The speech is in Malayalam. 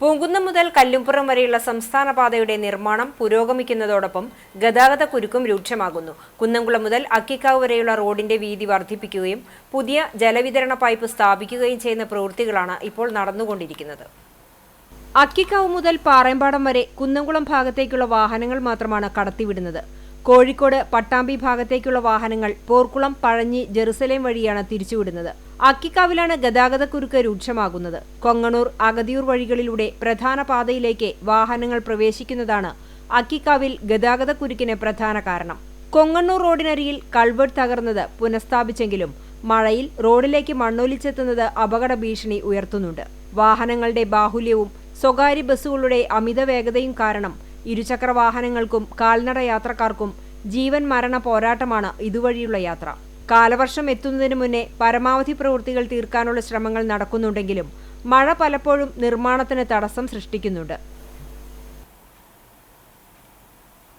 പൂങ്കുന്നം മുതൽ കല്ലുംപുറം വരെയുള്ള സംസ്ഥാന പാതയുടെ നിർമ്മാണം പുരോഗമിക്കുന്നതോടൊപ്പം ഗതാഗതക്കുരുക്കും രൂക്ഷമാകുന്നു. കുന്നംകുളം മുതൽ അക്കിക്കാവ് വരെയുള്ള റോഡിന്റെ വീതി വർദ്ധിപ്പിക്കുകയും പുതിയ ജലവിതരണ പൈപ്പ് സ്ഥാപിക്കുകയും ചെയ്യുന്ന പ്രവൃത്തികളാണ് ഇപ്പോൾ നടന്നുകൊണ്ടിരിക്കുന്നത്. അക്കിക്കാവ് മുതൽ പാറേമ്പാടം വരെ കുന്നംകുളം ഭാഗത്തേക്കുള്ള വാഹനങ്ങൾ മാത്രമാണ് കടത്തിവിടുന്നത്. കോഴിക്കോട് പട്ടാമ്പി ഭാഗത്തേക്കുള്ള വാഹനങ്ങൾ പോർക്കുളം, പഴഞ്ഞി, ജെറുസലേം വഴിയാണ് തിരിച്ചുവിടുന്നത്. അക്കിക്കാവിലാണ് ഗതാഗതക്കുരുക്ക് രൂക്ഷമാകുന്നത്. കൊങ്ങണൂർ, അഗതിയൂർ വഴികളിലൂടെ പ്രധാന പാതയിലേക്ക് വാഹനങ്ങൾ പ്രവേശിക്കുന്നതാണ് അക്കിക്കാവിൽ ഗതാഗതക്കുരുക്കിന് പ്രധാന കാരണം. കൊങ്ങണ്ണൂർ റോഡിനരികിൽ കൾവേർട്ട് തകർന്നത് പുനഃസ്ഥാപിച്ചെങ്കിലും മഴയിൽ റോഡിലേക്ക് മണ്ണൊലിച്ചെത്തുന്നത് അപകട ഭീഷണി ഉയർത്തുന്നുണ്ട്. വാഹനങ്ങളുടെ ബാഹുല്യവും സ്വകാര്യ ബസ്സുകളുടെ അമിത വേഗതയും കാരണം ഇരുചക്ര വാഹനങ്ങൾക്കും കാൽനട യാത്രക്കാർക്കും ജീവൻ മരണ പോരാട്ടമാണ് ഇതുവഴിയുള്ള യാത്ര. കാലവർഷം എത്തുന്നതിനു മുന്നേ പരമാവധി പ്രവൃത്തികൾ തീർക്കാനുള്ള ശ്രമങ്ങൾ നടക്കുന്നുണ്ടെങ്കിലും മഴ പലപ്പോഴും നിർമ്മാണത്തിന് തടസ്സം സൃഷ്ടിക്കുന്നുണ്ട്.